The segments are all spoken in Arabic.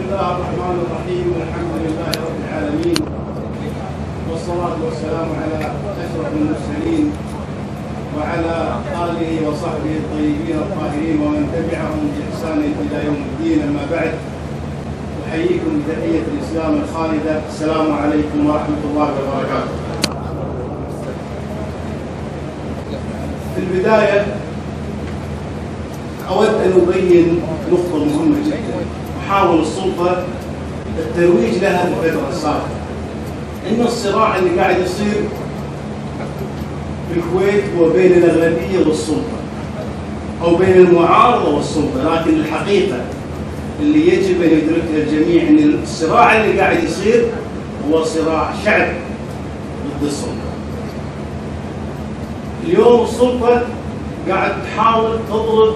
الله الرحمن الرحيم، والحمد لله رب العالمين، والصلاة والسلام على أشرف المرسلين وعلى آله وصحبه الطيبين الطاهرين ومن تبعهم بإحسان إلى يوم الدين. أما بعد، أحييكم بتحية الإسلام الخالدة، السلام عليكم ورحمة الله وبركاته. في البداية أود أن أبين نقطة مهمة جدا وحاول السلطة الترويج لها في الفترة السابقة، إن الصراع اللي قاعد يصير في الكويت هو بين الأغلبية والسلطة أو بين المعارضة والسلطة، لكن الحقيقة اللي يجب أن يدركها الجميع أن الصراع اللي قاعد يصير هو صراع شعب ضد السلطة. اليوم السلطة قاعد تحاول تضرب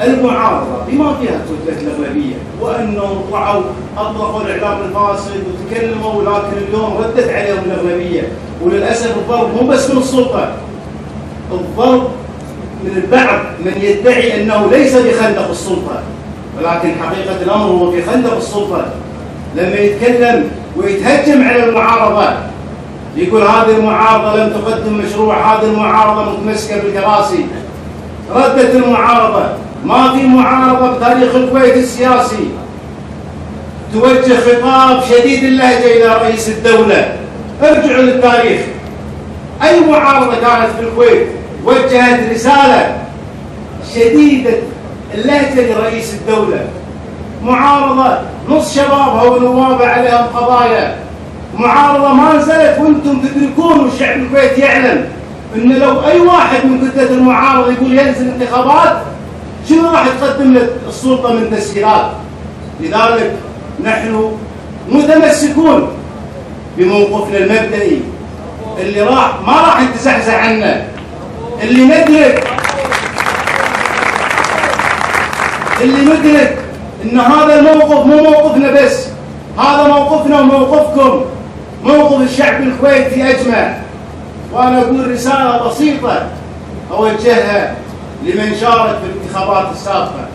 المعارضة بما فيها كتلة الأغلبية، وأنهم طلعوا أطلقوا الإعلام الفاسد وتكلموا، لكن اليوم ردت عليهم الأغلبية. وللأسف الضرب مو بس من السلطة، الضرب من البعض من يدعي أنه ليس بخندق السلطة، ولكن حقيقة الأمر هو في خندق السلطة. لما يتكلم ويتهجم على المعارضة، يقول هذه المعارضة لم تقدم مشروع، هذه المعارضة متمسكة بالكراسي. ردت المعارضة: ما في معارضة بتاريخ الكويت السياسي توجه خطاب شديد اللهجة إلى رئيس الدولة. ارجعوا للتاريخ، أي معارضة كانت في الكويت وجهت رسالة شديدة اللهجة لرئيس الدولة؟ معارضة نص شبابها ونوابها عليهم قضايا، معارضة ما نزلت وانتم تدركون والشعب الكويتي يعلم ان لو اي واحد من كتلة المعارضة يقول ينزل انتخابات، شنو راح تقدم للسلطة من تسهيلات؟ لذلك نحن متمسكون بموقفنا المبدئي اللي ما راح نتزحزح عنه، اللي ندرك ان هذا الموقف مو موقفنا بس، هذا موقفنا وموقفكم، موقف الشعب الكويتي اجمع. وانا اقول رساله بسيطه اوجهها لمن شارك في الانتخابات السابقه.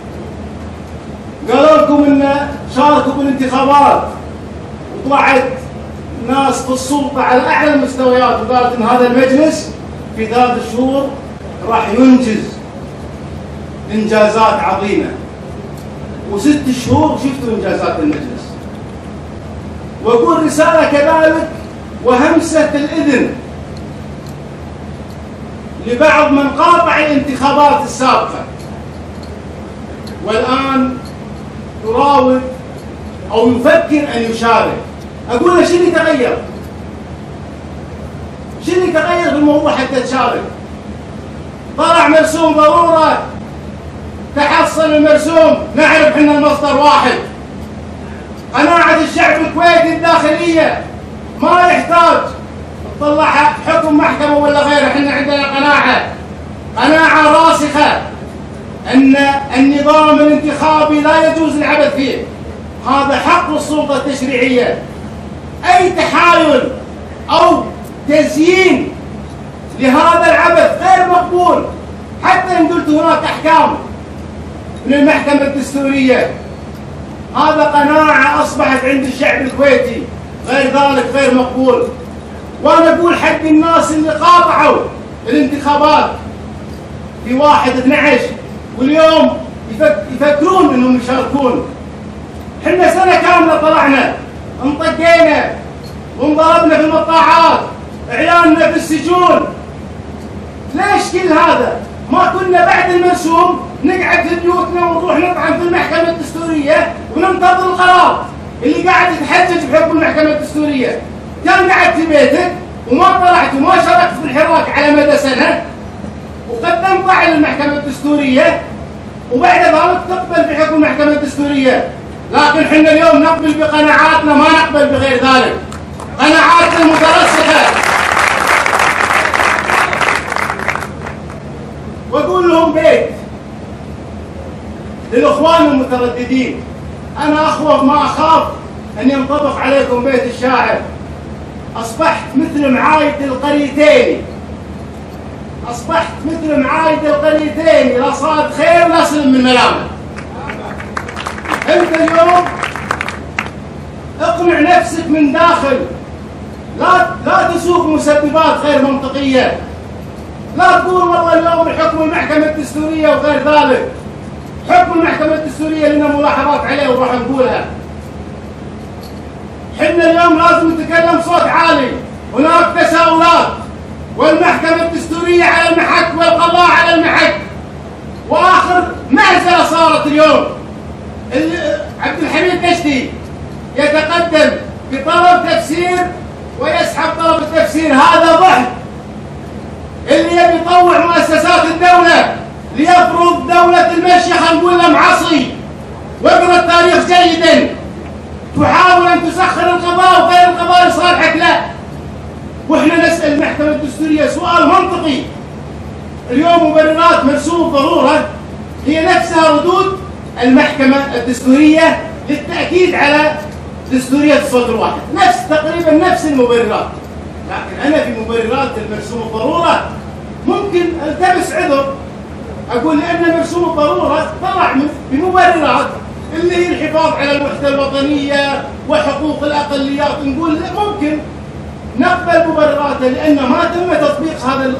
قالوا لكم ان شاركوا بالانتخابات وطلعت ناس في السلطه على اعلى المستويات وقالت ان هذا المجلس في 3 شهور راح ينجز انجازات عظيمه، و6 شهور شفتوا انجازات المجلس. واقول رساله كذلك وهمسه الاذن لبعض من قاطع الانتخابات السابقه والان يراود او يفكر ان يشارك. اقول له شنو يتغير؟ شنو يتغير في الموضوع حتى تشارك؟ طلع مرسوم ضروره، تحصل المرسوم، نعرف احنا المصدر واحد. قناعة الشعب الكويتي الداخلية ما يحتاج تطلع حكم محكمة ولا غيره، احنا عندنا قناعة راسخة ان النظام الانتخابي لا يجوز العبث فيه، هذا حق السلطة التشريعية. اي تحايل او تزيين لهذا العبث غير مقبول، حتى ان قلت هناك احكام من المحكمة الدستورية. هذا قناعة أصبحت عند الشعب الكويتي، غير ذلك غير مقبول. وأنا أقول حق الناس اللي قاطعوا الانتخابات في 1/12 واليوم يفكرون أنهم يشاركون. حنا سنة كاملة طلعنا، انطقينا وانضربنا في المقطاعات، إعلاننا في السجون. ليش كل هذا؟ ما كنا بعد المرسوم نقعد في بيوتنا ونروح نطعن في المحكمة الدستورية وننتظر القرار. اللي قاعد يتحجج بحكم المحكمة الدستورية كان قاعد في بيتك وما طلعت وما شاركت في الحراك على مدى سنة وقدمت طعن للمحكمة الدستورية، وبعد ذلك تقبل بحكم المحكمة الدستورية. لكن احنا اليوم نقبل بقناعاتنا، ما نقبل بغير ذلك، قناعاتنا المترسخة. واقول لهم بيت للاخوان المترددين: انا اخوف ما اخاف ان ينطبق عليكم بيت الشاعر: اصبحت مثل معايد القريتين، اصبحت مثل معايد القريتين، لا صاد خير لا سلم من ملامه. انت اليوم اليوم اقنع نفسك من داخل، لا تسوق مسببات غير منطقية. لا تقول والله اليوم حكم المحكمة الدستورية وغير ذلك. حكم المحكمة الدستورية لنا ملاحظات عليه وراح نقولها. حنا اليوم لازم نتكلم صوت عالي. هناك تساؤلات، والمحكمة الدستورية على المحك والقضاء على المحك. واخر مهزلة صارت اليوم، عبد الحميد نشدي يتقدم بطلب تفسير ويسحب طلب التفسير. هذا ضحك. اللي يبي يطوع مؤسسات الدولة ليفرض دولة المشيخة نقول له معصي. واقرا التاريخ جيدا. تحاول ان تسخر القضاء وغير القضاء لصالحك، لا. واحنا نسال المحكمة الدستورية سؤال منطقي. اليوم مبررات مرسوم ضرورة هي نفسها ردود المحكمة الدستورية للتأكيد على دستورية الصوت الواحد، تقريبا نفس المبررات. لكن أنا في مبررات المرسوم الضرورة ممكن التمس عذر، أقول لأن مرسوم الضرورة طلع بمبررات اللي هي الحفاظ على الوحدة الوطنية وحقوق الأقليات. نقول ممكن نقبل مبرراته لأن ما تم تطبيق هذا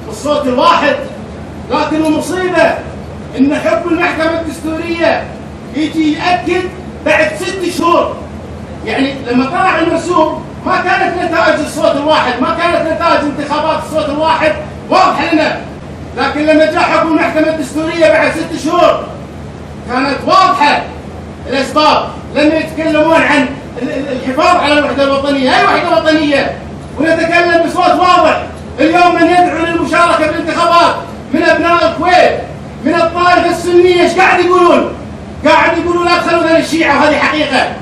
الصوت الواحد. لكن المصيبة إن حكم المحكمة الدستورية يجي يأكد بعد 6 شهور. يعني لما طلع المرسوم ما كانت نتائج الصوت الواحد، ما كانت نتائج انتخابات الصوت الواحد واضحة لنا. لكن لما جاء حكم المحكمة الدستورية بعد 6 شهور كانت واضحة الأسباب. لما يتكلمون عن الحفاظ على الوحدة الوطنية، أي وحدة وطنية؟ ونتكلم بصوت واضح. اليوم من يدعو للمشاركة بالانتخابات من أبناء الكويت من الطائفة السنية ايش قاعد يقولون؟ قاعد يقولون لا تخلونا للشيعة، وهذه حقيقة.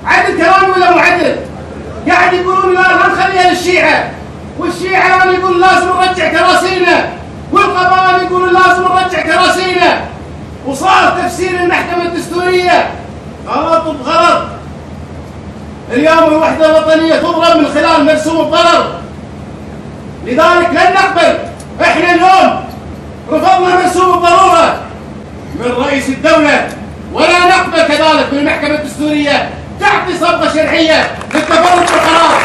عدل كلامي ولا مو عدل؟ قاعد يقولون لا نخليها للشيعة، والشيعة يقولون لازم نرجع كراسينا، والقبائل يقولون لازم نرجع كراسينا. وصار تفسير المحكمة الدستورية غلط بغلط. اليوم الوحدة الوطنية تضرب من خلال مرسوم الضرر. لذلك لن نقبل. احنا اليوم رفضنا مرسوم الضرورة من رئيس الدولة، ولا نقبل كذلك من المحكمة الدستورية تعطي صبغة شرعية للتفرد بالقرار.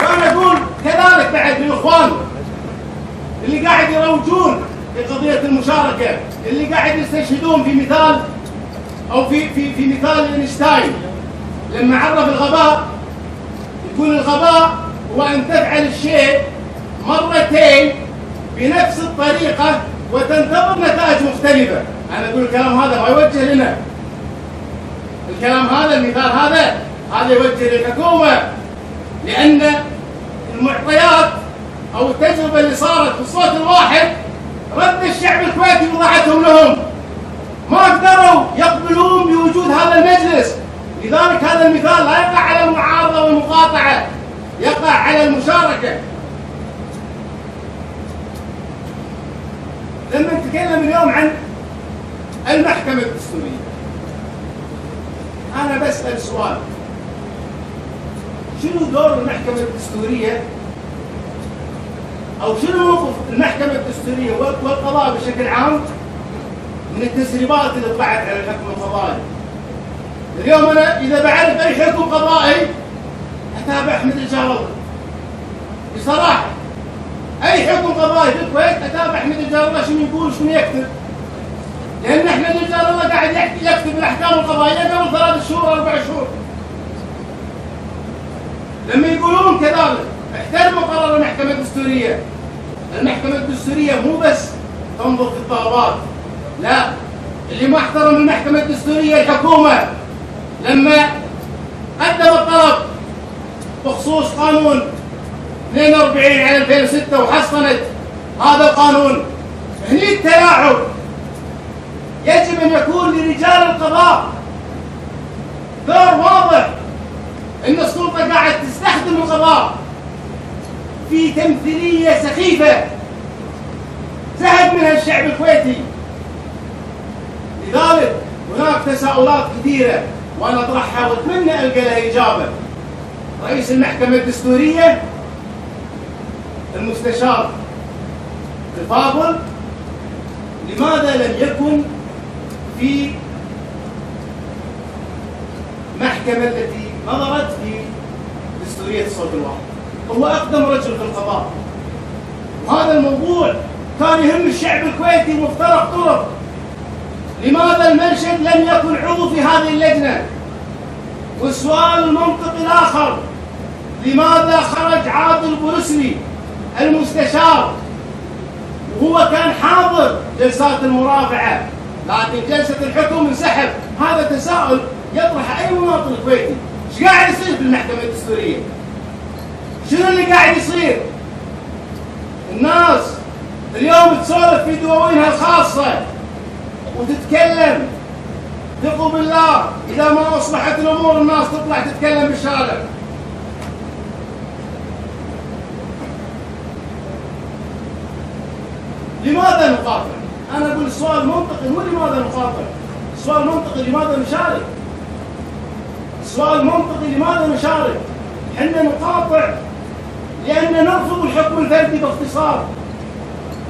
وانا اقول كذلك بعد للاخوان اللي قاعد يروجون في قضية المشاركة، اللي قاعد يستشهدون في مثال او في مثال اينشتاين لما عرف الغباء، يقول الغباء هو ان تفعل الشيء مرتين بنفس الطريقة وتنتظر نتائج مختلفة. أنا أقول الكلام هذا ما يوجه لنا. الكلام هذا، المثال هذا يوجه للحكومة، لأن المعطيات أو التجربة اللي صارت في الصوت الواحد رد الشعب الكويتي وضعتهم لهم. ما قدروا يقبلون بوجود هذا المجلس. لذلك هذا المثال لا يقع على المعارضة والمقاطعة، يقع على المشاركة. لما نتكلم اليوم عن المحكمة الدستورية، أنا بسأل سؤال: شنو دور المحكمة الدستورية أو شنو موقف المحكمة الدستورية والقضاء بشكل عام من التسريبات اللي طلعت على الحكم القضائي؟ اليوم أنا إذا بعرف أي حكم قضائي أتابع أحمد رجال الله بصراحة. أي حكم قضائي في الكويت أتابع أحمد رجال الله شنو يقول وشنو يكتب، لأن أحمد رجال الله قاعد يكتب الأحكام القضائية قبل 3 شهور 4 شهور. لما يقولون كذلك احترموا قرار المحكمة الدستورية. المحكمة الدستورية مو بس تنظر في الطلبات، لا، اللي ما احترم المحكمة الدستورية الحكومة لما قدمت طلب بخصوص قانون 42 على 2006 وحصنت هذا القانون. هني التلاعب. يجب ان يكون لرجال القضاء دور واضح، ان السلطه قاعد تستخدم القضاء في تمثيليه سخيفه زهد منها الشعب الكويتي. لذلك هناك تساؤلات كثيره وانا اطرحها واتمنى القى لها اجابه. رئيس المحكمه الدستوريه المستشار الفاضل لماذا لم يكن في محكمة التي نظرت في دستورية الصوت الواحد؟ هو أقدم رجل في القضاء، وهذا الموضوع كان يهم الشعب الكويتي مفترق طرق. لماذا المنشد لم يكن عضو في هذه اللجنة؟ والسؤال المنطقي الآخر، لماذا خرج عادل بورسلي المستشار وهو كان حاضر جلسات المرافعة لكن جلسة الحكم انسحب؟ هذا تساؤل يطرح أي مواطن كويتي. ايش قاعد يصير في المحكمة الدستورية؟ شنو اللي قاعد يصير؟ الناس اليوم تسولف في دواوينها الخاصة وتتكلم، ثقوا بالله إذا ما أصلحت الأمور الناس تطلع تتكلم بالشارع. لماذا نقاطع؟ أنا أقول السؤال منطقي، مو لماذا نقاطع، السؤال منطقي لماذا نشارك؟ السؤال منطقي لماذا نشارك؟ حنا نقاطع لأن نرفض الحكم الفردي باختصار.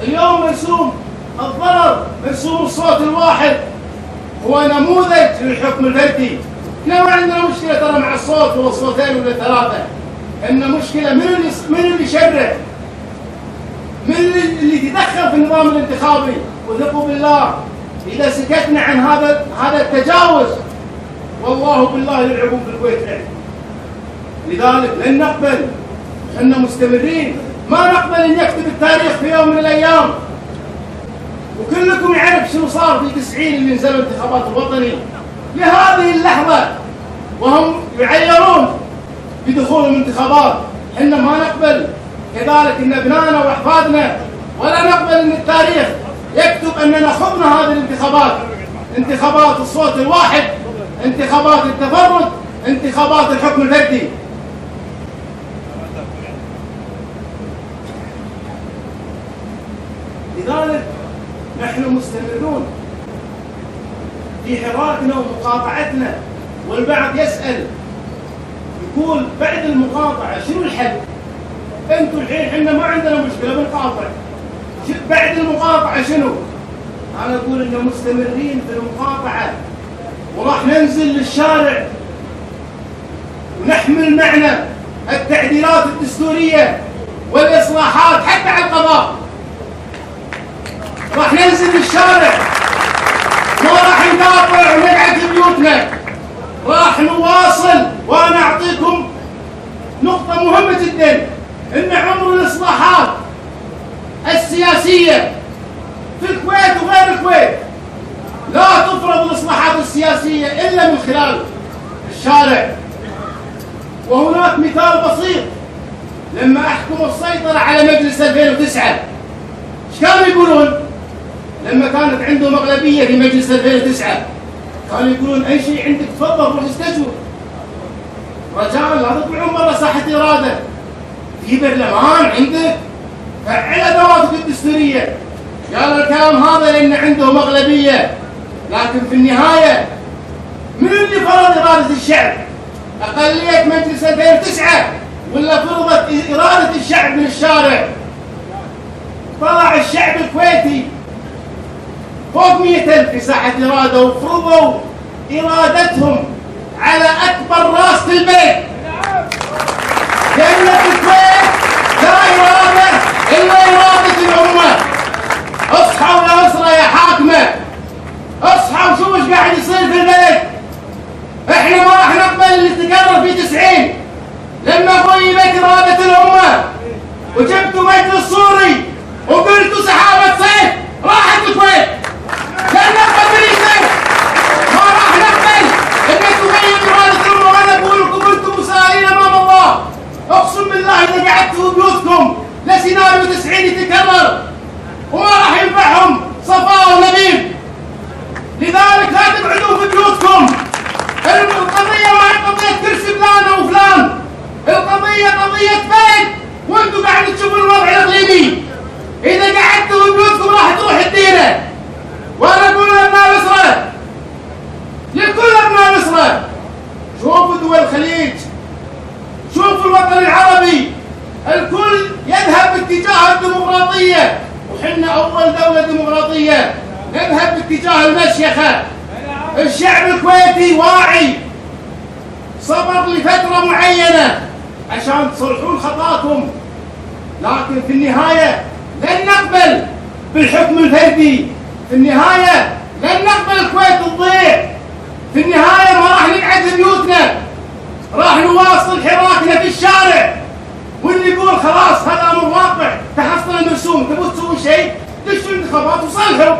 اليوم مرسوم الضرر، مرسوم الصوت الواحد هو نموذج للحكم الفردي. احنا ما عندنا مشكلة ترى مع الصوت ولا الصوتين ولا ثلاثة، عندنا مشكلة من اللي يشرع، من اللي يتدخل في النظام الانتخابي. وثقوا بالله إذا سكتنا عن هذا التجاوز والله بالله يلعبون في الكويت لعب. لذلك لن نقبل، احنا مستمرين، ما نقبل ان يكتب التاريخ في يوم من الايام وكلكم يعرف شنو صار في 90 اللي نزلوا الانتخابات الوطني لهذه اللحظه وهم يعيرون بدخول الانتخابات. احنا ما نقبل كذلك ان ابنائنا واحفادنا، ولا نقبل ان التاريخ يكتب اننا خضنا هذه الانتخابات، انتخابات الصوت الواحد، انتخابات التفرد، انتخابات الحكم الفردي. لذلك نحن مستمرون في حراكنا ومقاطعتنا. والبعض يسأل يقول بعد المقاطعة شنو الحل؟ انتم الحين احنا ما عندنا مشكلة بنقاطع، بعد المقاطعة شنو؟ أنا أقول إننا مستمرين في المقاطعة وراح ننزل للشارع ونحمل معنا التعديلات الدستورية والإصلاحات حتى على القضاء. راح ننزل للشارع، ما راح نقاطع ونقعد في بيوتنا، راح نواصل. وأنا أعطيكم نقطة مهمة جدا، إن عمر الإصلاحات السياسية في الكويت وغير الكويت لا تفرض الإصلاحات السياسية إلا من خلال الشارع. وهناك مثال بسيط، لما أحكموا السيطرة على مجلس 2009 ايش كانوا يقولون؟ لما كانت عندهم أغلبية في مجلس 2009 كانوا يقولون أي شيء عندك تفضل روح استجوب، رجاء لا تطلعون برا ساحة إرادة، في برلمان عندك فعل أدواتك الدستورية. قال الكلام هذا لأن عندهم أغلبية، لكن في النهاية من اللي فرض إرادة الشعب؟ أقلية مجلس 2009 ولا فرضت إرادة الشعب من الشارع؟ طلع الشعب الكويتي فوق 100,000 في ساحة إرادة وفرضوا إرادتهم على أكبر راس في البيت. لأن في الكويت لا إرادة إلا إرادة الأمة. اصحوا يا أسرة يا حاكمة، اصحوا وشوفوا ايش قاعد يصير في البلد. احنا ما راح نقبل اللي تكرر في 90 لما غيبت إرادة الأمة وجبتوا مجلس سوري وقلتوا سحابة صيف راحت الكويت. لن نقبل بالإسلام، ما راح نقبل انك تغيب إرادة الأمة. وأنا أقول لكم أنتم مسائلين أمام الله، أقسم بالله إذا قعدتوا في بيوتكم لسيناريو 90 يتكرر وما راح ينفعهم صفاء نذهب باتجاه المشيخة. الشعب الكويتي واعي، صبر لفترة معينة عشان تصلحون خطاكم، لكن في النهاية لن نقبل بالحكم الفردي، في النهاية لن نقبل الكويت تضيع، في النهاية ما راح نقعد في بيوتنا، راح نواصل حراكنا في الشارع، واللي يقول خلاص هذا امر واقع تحصل المرسوم تبون تسوون شيء دشوا الانتخابات وصلحوا.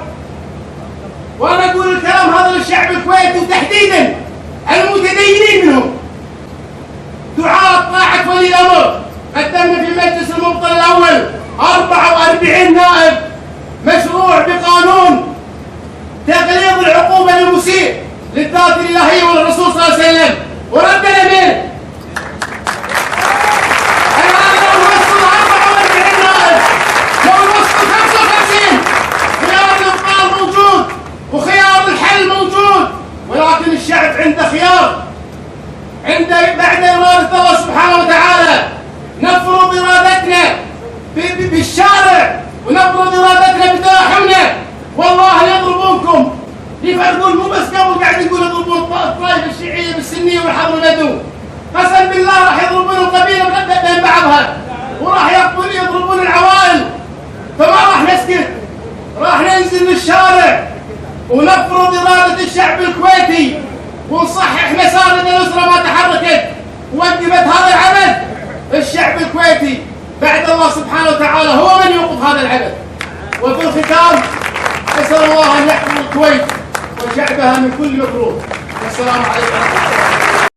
وانا اقول الكلام هذا للشعب الكويتي وتحديدا المتدينين منهم. دعاة طاعة ولي الامر قدمنا في مجلس المبطل الاول 44 نائب مشروع بقانون تغليظ العقوبة للمسيء للذات الالهية والرسول صلى الله عليه وسلم، وردنا به. الان لو وصل 44 نائب، لو وصل 55، خيار الابطال موجود وخيار الحل موجود، ولكن الشعب عنده خيار، عنده بعد إرادة الله سبحانه وتعالى نفرض إرادتنا بالشارع ونفرض إرادتنا بتلاحمنا. والله يضربونكم، يفرقون، مو بس قبل قاعد يقول يضربون الطائفة الشيعية بالسنية والحضر البدو، قسم بالله راح يضربون القبيلة بين بعضها، وراح يضربون العوائل، فما راح نسكت، راح ننزل للشارع ونفرض إرادة الشعب الكويتي ونصحح مسارد الأسرة ما تحركت ووقفت هذا العبث. الشعب الكويتي بعد الله سبحانه وتعالى هو من يوقف هذا العبث. وفي الختام أسأل الله أن يحفظ الكويت وشعبها من كل مكروه. والسلام عليكم ورحمة الله.